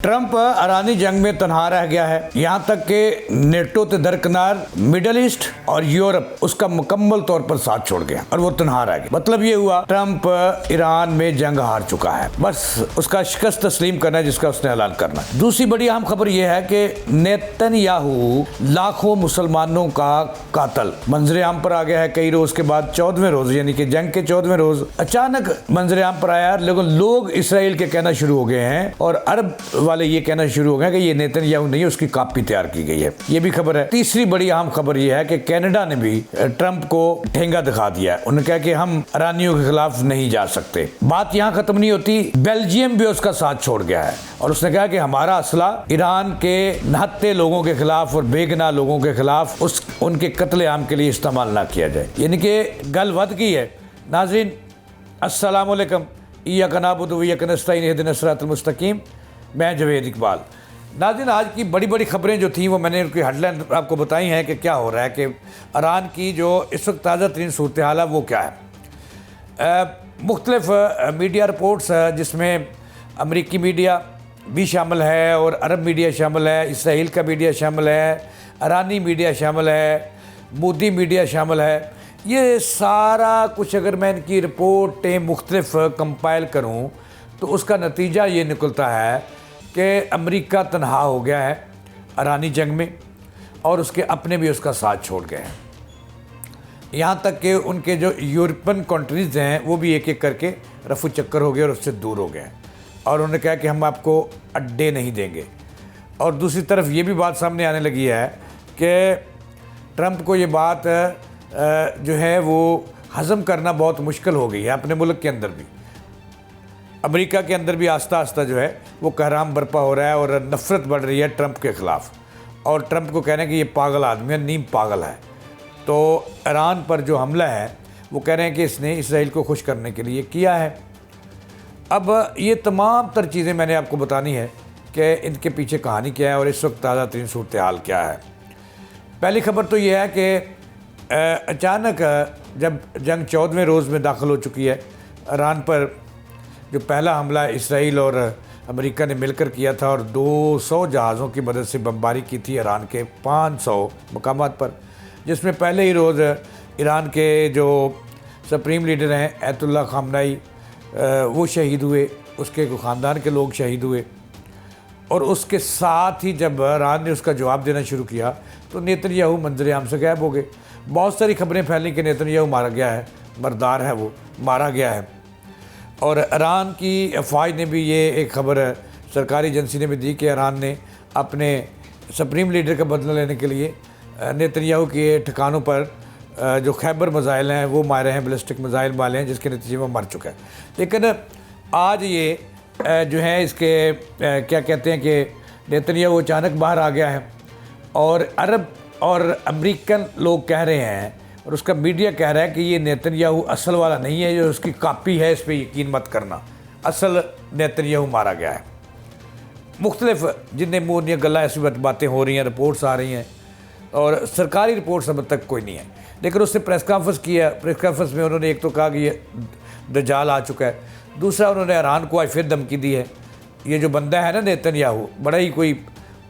Trump ईरानी जंग में तनहा रह गया है। यहाँ तक कि नेटो ते दरकिनार मिडल ईस्ट और यूरोप उसका मुकम्मल तौर पर साथ छोड़ गया और वो तनहा रह गया। मतलब ये हुआ ट्रंप ईरान में जंग हार चुका है, बस उसका शिकस्त तस्लीम करना है जिसका उसने ऐलान करना। दूसरी बड़ी अहम खबर यह है कि नेतन्याहू लाखों मुसलमानों का कातल मंजरे आम पर आ गया है। कई रोज के बाद 14वें रोज यानी कि जंग के 14वें रोज अचानक मंजरे आम पर आया, लेकिन लोग इसराइल के कहना शुरू हो गए हैं और अरब वाले ये कहना शुरू हो गए कि ये नेतन्याहू नहीं है, उसकी कॉपी तैयार की गई है। ये भी खबर है। तीसरी बड़ी अहम खबर ये है कि कनाडा ने भी ट्रंप को ठेंगा दिखा दिया है। उन्होंने कहा कि हम ईरानियों के खिलाफ नहीं जा सकते। बात यहाँ खत्म नहीं होती, बेल्जियम भी उसका साथ छोड़ गया है और उसने कहा कि हमारा असला ईरान के नहत्ते लोगों के खिलाफ और बेगुनाह लोगों के खिलाफ उनके कत्लेआम के लिए इस्तेमाल ना किया जाए। यानी कि गल वध गई है। नाज़रीन अस्सलाम वालेकुम, इय्याका नअबुदु व इय्याका नस्तईन इहदिना सिरातल मुस्तकीम। मैं जवेद इकबाल। नाज़रीन आज की बड़ी बड़ी खबरें जो थी वो मैंने उनकी हेडलाइन आपको बताई हैं कि क्या हो रहा है, कि ईरान की जो इस वक्त ताज़ा तरीन सूरत हाल है वो क्या है। मुख्तलिफ मीडिया रिपोर्ट्स जिसमें अमरीकी मीडिया भी शामिल है और अरब मीडिया शामिल है, इसराइल का मीडिया शामिल है, ईरानी मीडिया शामिल है, मोदी मीडिया शामिल है। ये सारा कुछ अगर मैं इनकी रिपोर्टें मुख्तलिफ कंपाइल करूँ तो उसका नतीजा ये निकलता है कि अमेरिका तनहा हो गया है ईरानी जंग में और उसके अपने भी उसका साथ छोड़ गए हैं। यहाँ तक कि उनके जो यूरोपियन कंट्रीज़ हैं वो भी एक एक करके रफू चक्कर हो गए और उससे दूर हो गए हैं और उन्होंने कहा कि हम आपको अड्डे नहीं देंगे। और दूसरी तरफ ये भी बात सामने आने लगी है कि ट्रंप को ये बात जो है वो हज़म करना बहुत मुश्किल हो गई है अपने मुल्क के अंदर भी। अमेरिका के अंदर भी आस्ता आस्ता जो है वो कहराम बरपा हो रहा है और नफ़रत बढ़ रही है ट्रंप के ख़िलाफ़ और ट्रंप को कहना है कि ये पागल आदमी है, नीम पागल है। तो ईरान पर जो हमला है वो कह रहे हैं कि इसने इसराइल को खुश करने के लिए किया है। अब ये तमाम तर चीज़ें मैंने आपको बतानी है कि इनके पीछे कहानी क्या है और इस वक्त ताज़ा तरीन सूरत हाल क्या है। पहली खबर तो ये है कि अचानक जब जंग 14वें रोज़ में दाखिल हो चुकी है, ईरान पर जो पहला हमला इसराइल और अमेरिका ने मिलकर किया था और 200 जहाज़ों की मदद से बमबारी की थी ईरान के 500 मकामात पर, जिसमें पहले ही रोज़ ईरान के जो सुप्रीम लीडर हैं अयतुल्ला ख़ामनेई वो शहीद हुए, उसके ख़ानदान के लोग शहीद हुए। और उसके साथ ही जब ईरान ने उसका जवाब देना शुरू किया तो नेतन्याहू मंजर आम से गायब हो गए। बहुत सारी खबरें फैली कि नेतन्याहू मारा गया है, मरदार है, वो मारा गया है। और ईरान की अफवाज ने भी ये एक खबर सरकारी एजेंसी ने भी दी कि ईरान ने अपने सुप्रीम लीडर का बदला लेने के लिए नेतन्याहू के ठिकानों पर जो खैबर मिसाइल हैं वो मारे हैं, बैलिस्टिक मिसाइल मारे हैं, जिसके नतीजे में मर चुका है। लेकिन आज ये जो है इसके क्या कहते हैं कि नेतन्याहू अचानक बाहर आ गया है और अरब और अमेरिकन लोग कह रहे हैं और उसका मीडिया कह रहा है कि ये नेतन्याहू असल वाला नहीं है, जो उसकी कॉपी है, इस पर यकीन मत करना, असल नेतन्याहू मारा गया है। मुख्तलिफ जिन्हें मुँह दियाँ गल्ला ऐसी बातें हो रही हैं, रिपोर्ट्स आ रही हैं और सरकारी रिपोर्ट्स अब तक कोई नहीं है। लेकिन उसने प्रेस कॉन्फ्रेंस किया, प्रेस कॉन्फ्रेंस में उन्होंने एक तो कहा कि ये दज्जाल आ चुका है, दूसरा उन्होंने ईरान को आज फिर धमकी दी है। ये जो बंदा है ना नेतन्याहू, बड़ा ही कोई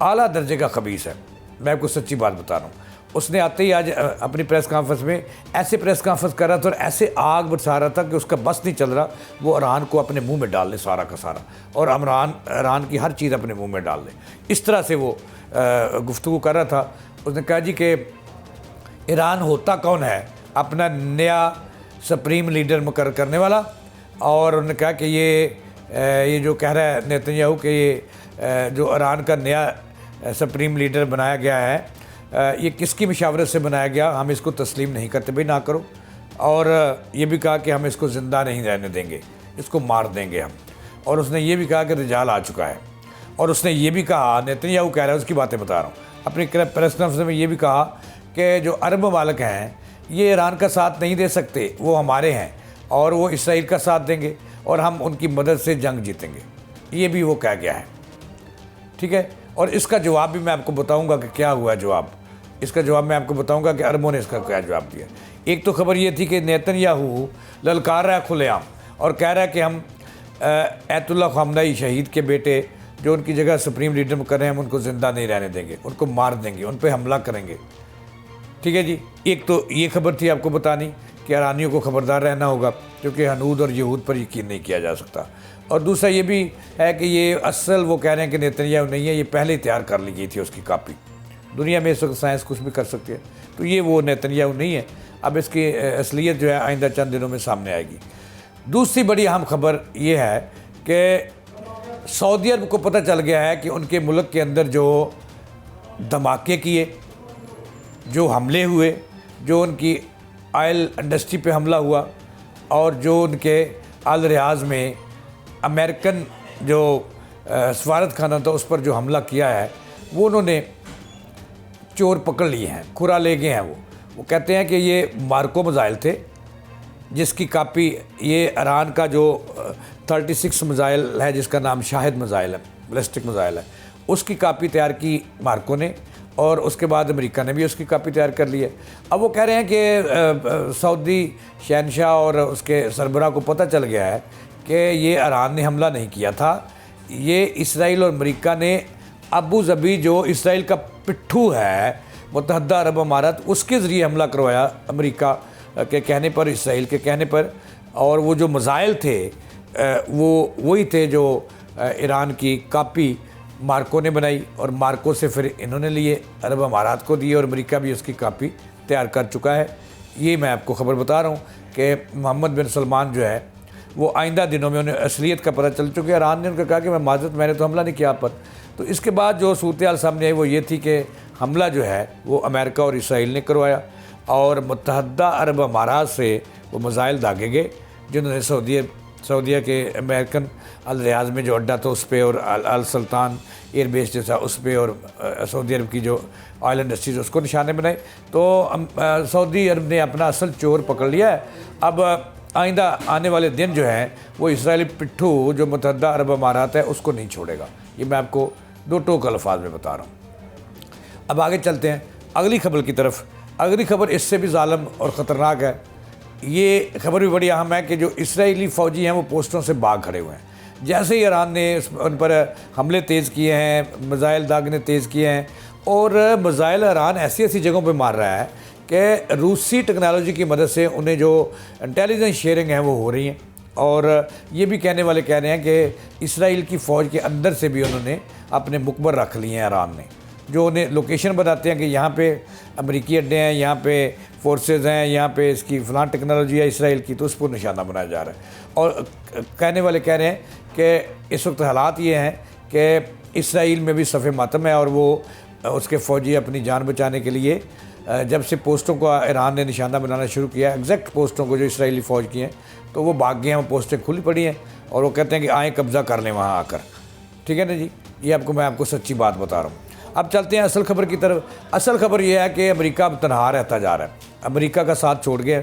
आला दर्जे का खबीस है, मैं आपको सच्ची बात बता रहा हूँ। उसने आते ही आज अपनी प्रेस कॉन्फ्रेंस में ऐसे प्रेस कॉन्फ्रेंस कर रहा था और ऐसे आग बरसा रहा था कि उसका बस नहीं चल रहा, वो ईरान को अपने मुंह में डाल ले सारा का सारा और ईरान की हर चीज़ अपने मुंह में डाल ले, इस तरह से वो गुफ्तगू कर रहा था। उसने कहा जी कि ईरान होता कौन है, अपना नया सुप्रीम लीडर मुकर्रर करने वाला। और उन्होंने कहा कि ये जो कह रहा है नेतन्याहू कि ये जो ईरान का नया सुप्रीम लीडर बनाया गया है ये किसकी मशावरत से बनाया गया, हम इसको तस्लीम नहीं करते, भाई ना करो। और ये भी कहा कि हम इसको ज़िंदा नहीं रहने देंगे, इसको मार देंगे हम। और उसने ये भी कहा कि रिजाल आ चुका है। और उसने ये भी कहा, नेतन्याहू कह रहा है, उसकी बातें बता रहा हूँ, अपनी प्रेस कॉन्फ्रेंस में ये भी कहा कि जो अरब ममालिक हैं ये ईरान का साथ नहीं दे सकते, वो हमारे हैं और वो इसराइल का साथ देंगे और हम उनकी मदद से जंग जीतेंगे, ये भी वो कह गया है। ठीक है, और इसका जवाब भी मैं आपको बताऊंगा कि क्या हुआ जवाब। इसका जवाब मैं आपको बताऊंगा कि अरबों ने इसका क्या जवाब दिया। एक तो खबर ये थी कि नेतन्याहू ललकार रहा है खुलेआम और कह रहा है कि हम अयतुल्ला ख़ामनेई शहीद के बेटे जो उनकी जगह सुप्रीम लीडर कर रहे हैं हम उनको ज़िंदा नहीं रहने देंगे, उनको मार देंगे, उन पर हमला करेंगे। ठीक है जी। एक तो ये खबर थी आपको बतानी कि ईरानियों को खबरदार रहना होगा, क्योंकि हनूद और यहूद पर यकीन नहीं किया जा सकता। और दूसरा ये भी है कि ये असल वो कह रहे हैं कि नेतन्याहू नहीं है, ये पहले ही तैयार कर ली गई थी उसकी कापी। दुनिया में इस वक्त साइंस कुछ भी कर सकती है, तो ये वो नेतन्याहू नहीं है। अब इसकी असलियत जो है आइंदा चंद दिनों में सामने आएगी। दूसरी बड़ी अहम खबर ये है कि सऊदी अरब को पता चल गया है कि उनके मुल्क के अंदर जो धमाके किए, जो हमले हुए, जो उनकी ऑयल इंडस्ट्री पे हमला हुआ और जो उनके अल रियाज में अमेरिकन जो सफारत खाना था उस पर जो हमला किया है, वो उन्होंने चोर पकड़ लिए हैं, खुरा ले गए हैं। वो कहते हैं कि ये मार्को मिज़ाइल थे, जिसकी कापी ये ईरान का जो 36 मिज़ाइल है जिसका नाम शाहिद मिज़ाइल है, बैलिस्टिक मिज़ाइल है, उसकी कापी तैयार की मार्को ने और उसके बाद अमेरिका ने भी उसकी कापी तैयार कर ली है। अब वो कह रहे हैं कि सऊदी शहनशाह और उसके सरबराह को पता चल गया है कि ये ईरान ने हमला नहीं किया था, ये इसराइल और अमेरिका ने अबू ज़बी जो इसराइल का पिट्ठू है मुत्तहदा अरब अमारात, उसके ज़रिए हमला करवाया अमेरिका के कहने पर, इसराइल के कहने पर। और वो जो मिज़ाइल थे वो वही थे जो ईरान की कापी मार्को ने बनाई और मार्को से फिर इन्होंने लिए, अरब अमारात को दिए और अमेरिका भी उसकी कापी तैयार कर चुका है। ये मैं आपको ख़बर बता रहा हूँ कि मोहम्मद बिन सलमान जो है वो आइंदा दिनों में उन्हें असलियत का पता चल चुका है। ईरान ने उनको कहा कि मैंने तो हमला नहीं किया आप पर। तो इसके बाद जो सूरत हाल सामने आई वो ये थी कि हमला जो है वो अमेरिका और इसराइल ने करवाया और मुत्तहदा अरब अमारात से वो मिज़ाइल दागे गए, जिन्होंने सऊदीया के अमेरिकन अल रियाज में जो अड्डा था उस पर और अल सुल्तान एयरबेस जैसा उस पर और सऊदी अरब की जो ऑयल इंडस्ट्रीज उसको निशाने बनाए। तो सऊदी अरब ने अपना असल चोर पकड़ लिया है। अब आइंदा आने वाले दिन जो हैं वो इसराइली पिट्ठू जो मुत्तहदा अरब अमारात है उसको नहीं छोड़ेगा। ये मैं आपको दो टोक अल्फाज में बता रहा हूँ। अब आगे चलते हैं अगली खबर की तरफ। अगली खबर इससे भी ज़ालिम और ख़तरनाक है। ये खबर भी बड़ी अहम है कि जो इसराइली फ़ौजी हैं वो पोस्टों से भाग खड़े हुए हैं। जैसे ही ईरान ने उन पर हमले तेज़ किए हैं, मिज़ाइल दागने तेज़ किए हैं और मिज़ाइल ईरान ऐसी ऐसी जगहों पर मार रहा है कि रूसी टेक्नोलॉजी की मदद से उन्हें जो इंटेलिजेंस शेयरिंग है वो हो रही हैं। और ये भी कहने वाले कह रहे हैं कि इसराइल की फ़ौज के अंदर से भी उन्होंने अपने मुखबर रख लिए हैं ईरान ने, जो उन्हें लोकेशन बताते हैं कि यहाँ पे अमेरिकी अड्डे हैं, यहाँ पे फोर्सेस हैं, यहाँ पे इसकी फ़लाँ टेक्नोलॉजी है इसराइल की, तो उस पर निशाना बनाया जा रहा है। और कहने वाले कह रहे हैं कि इस वक्त हालात ये हैं कि इसराइल में भी सफ़े मातम है और वो उसके फ़ौजी अपनी जान बचाने के लिए जब से पोस्टों को ईरान ने निशाना बनाना शुरू किया, एग्जैक्ट पोस्टों को जो इसराइली फ़ौज की हैं, तो वो भाग गए हैं, वो पोस्टें खुली पड़ी हैं और वो कहते हैं कि आए कब्ज़ा कर लें वहाँ आकर। ठीक है ना जी, ये मैं आपको सच्ची बात बता रहा हूँ। अब चलते हैं असल खबर की तरफ। असल खबर यह है कि अमेरिका अब तनहा रहता जा रहा है, अमेरिका का साथ छोड़ गया,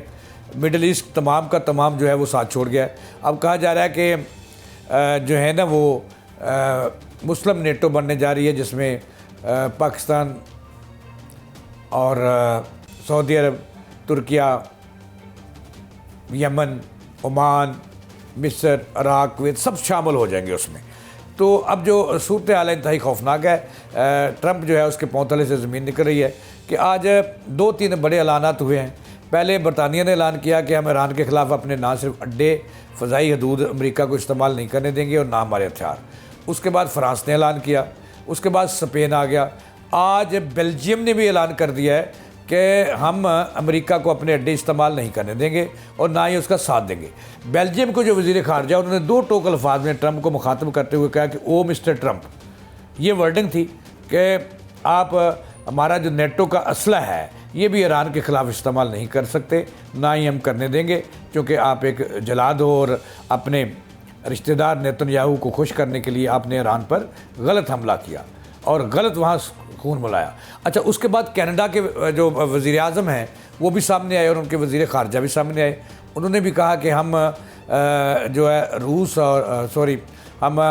मिडल ईस्ट तमाम का तमाम जो है वो साथ छोड़ गया है। अब कहा जा रहा है कि जो है ना वो मुस्लिम नेटो बनने जा रही है, जिसमें पाकिस्तान और सऊदी अरब, तुर्किया, यमन, ओमान, मिस्र, इराक, कुवैत सब शामिल हो जाएंगे उसमें। तो अब जो सूरत हाल है इंतहाई खौफनाक है। ट्रंप जो है उसके पौंतले से ज़मीन निकल रही है कि आज 2-3 बड़े ऐलानात हुए हैं। पहले बरतानिया ने ऐलान किया कि हम ईरान के ख़िलाफ़ अपने ना सिर्फ अड्डे, फ़ज़ाई हदूद अमेरिका को इस्तेमाल नहीं करने देंगे और ना हमारे हथियार। उसके बाद फ़्रांस ने ऐलान किया, उसके बाद स्पेन आ गया, आज बेल्जियम ने भी ऐलान कर दिया है कि हम अमेरिका को अपने अड्डे इस्तेमाल नहीं करने देंगे और ना ही उसका साथ देंगे। बेल्जियम को जो वज़ीर ख़ारजा उन्होंने 2 टोक अल्फाज में ट्रंप को मुखातब करते हुए कहा कि ओ मिस्टर ट्रंप, ये वर्डिंग थी कि आप हमारा जो नेटो का असला है ये भी ईरान के ख़िलाफ़ इस्तेमाल नहीं कर सकते, ना ही हम करने देंगे, क्योंकि आप एक जलाद हो और अपने रिश्तेदार नेतन्याहू को खुश करने के लिए आपने ईरान पर गलत हमला किया और गलत वहाँ खून मिलाया। अच्छा, उसके बाद कनाडा के जो वज़ीर आज़म हैं वो भी सामने आए और उनके वज़ीर ख़ारजा भी सामने आए। उन्होंने भी कहा कि हम जो है रूस और हम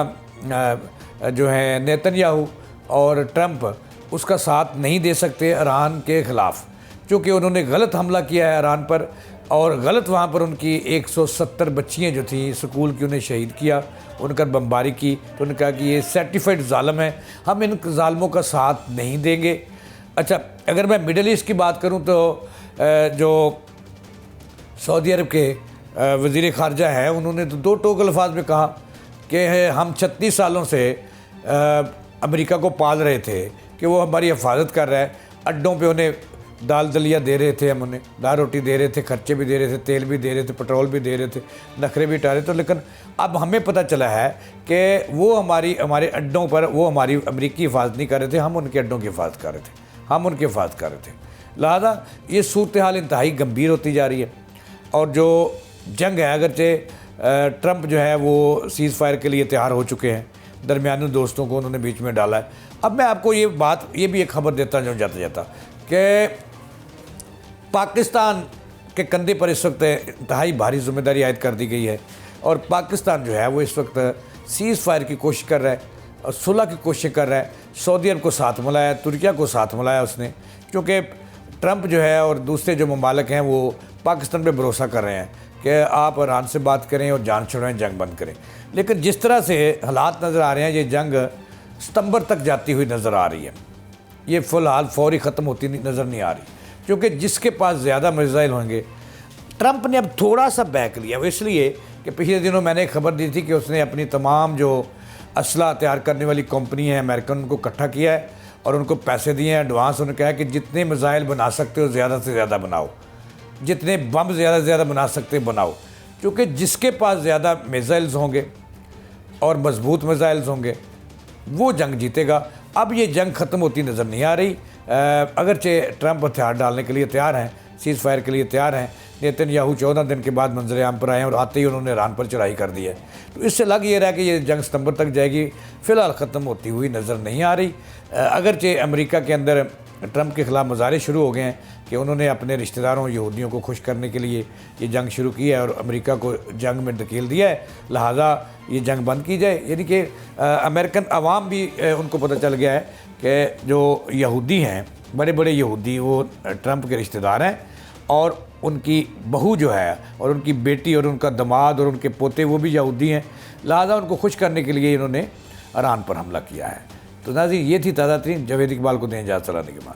जो है नेतन्याहू और ट्रंप उसका साथ नहीं दे सकते ईरान के ख़िलाफ़, क्योंकि उन्होंने गलत हमला किया है ईरान पर और गलत वहाँ पर उनकी 170 बच्चियाँ जो थी स्कूल की, उन्हें शहीद किया, उनका बमबारी की। तो उन्होंने कहा कि ये सर्टिफाइड ज़ालिम है, हम इन ज़ालिमों का साथ नहीं देंगे। अच्छा, अगर मैं मिडल ईस्ट की बात करूँ तो जो सऊदी अरब के वज़ीर ख़ारजा है, उन्होंने तो दो टोक अल्फाज में कहा कि हम 36 सालों से अमेरिका को पाल रहे थे कि वो हमारी हिफाजत कर रहा है। अड्डों पे उन्हें दाल दलिया दे रहे थे, हम उन्हें दाल रोटी दे रहे थे, खर्चे भी दे रहे थे, तेल भी दे रहे थे, पेट्रोल भी दे रहे थे, नखरे भी उठा रहे थे। लेकिन अब हमें पता चला है कि वो हमारे अड्डों पर वो हमारी अमेरिकी हिफाजत नहीं कर रहे थे, हम उनके अड्डों की हिफाजत कर रहे थे, हम उनकी हिफाजत कर रहे थे। लिहाजा ये सूरत हाल इंतहाई गंभीर होती जा रही है। और जो जंग है, अगरचे ट्रंप जो है वो सीज़ फायर के लिए तैयार हो चुके हैं, दरमियानी दोस्तों को उन्होंने बीच में डाला है। अब मैं आपको ये भी एक खबर देता हूँ जाता जाता कि पाकिस्तान के कंधे पर इस वक्त इंतहाई भारी जिम्मेदारी आयद कर दी गई है और पाकिस्तान जो है वो इस वक्त सीज़ फायर की कोशिश कर रहा है और सुलह की कोशिश कर रहा है। सऊदी अरब को साथ मिलाया, तुर्किया को साथ मिलाया उसने, क्योंकि ट्रंप जो है और दूसरे जो ममालिक हैं वो पाकिस्तान पे भरोसा कर रहे हैं कि आप ईरान से बात करें और जान छुड़ाएं, जंग बंद करें। लेकिन जिस तरह से हालात नज़र आ रहे हैं, ये जंग सितंबर तक जाती हुई नज़र आ रही है, ये फ़िलहाल फौरी ख़त्म होती नज़र नहीं आ रही, क्योंकि जिसके पास ज़्यादा मिसाइल होंगे। ट्रंप ने अब थोड़ा सा बैक लिया, वो इसलिए कि पिछले दिनों मैंने एक खबर दी थी कि उसने अपनी तमाम जो असला तैयार करने वाली कंपनी है अमेरिकन, उनको इकट्ठा किया है और उनको पैसे दिए हैं एडवांस। उन्होंने कहा कि जितने मिसाइल बना सकते हो ज़्यादा से ज़्यादा बनाओ, जितने बम ज़्यादा से ज़्यादा बना सकते बनाओ, क्योंकि जिसके पास ज़्यादा मिसाइल्स होंगे और मजबूत मिसाइल्स होंगे वो जंग जीतेगा। अब ये जंग ख़त्म होती नज़र नहीं आ रही। अगरचे ट्रंप हथियार डालने के लिए तैयार हैं, सीज़ फायर के लिए तैयार हैं। नेतन्याहू 14 दिन के बाद मंजर आम पर आए हैं और आते ही उन्होंने ईरान पर चढ़ाई कर दी है। तो इससे लग ये रहा है कि ये जंग सितंबर तक जाएगी, फ़िलहाल ख़त्म होती हुई नज़र नहीं आ रही। अगरचे अमेरिका के अंदर ट्रंप के ख़िलाफ़ मुजाहरे शुरू हो गए हैं कि उन्होंने अपने रिश्तेदारों यहूदियों को खुश करने के लिए ये जंग शुरू की है और अमेरिका को जंग में धकेल दिया है, लिहाजा ये जंग बंद की जाए। यानी कि अमेरिकन अवाम भी उनको पता चल गया है कि जो यहूदी हैं, बड़े बड़े यहूदी, वो ट्रंप के रिश्तेदार हैं और उनकी बहू जो है और उनकी बेटी और उनका दामाद और उनके पोते वो भी यहूदी हैं, लिहाजा उनको खुश करने के लिए इन्होंने ईरान पर हमला किया है। तो नाज़रीन, ये थी ताज़ा तरीन। जावेद इकबाल को दें इजाज़त चलाने के बाद।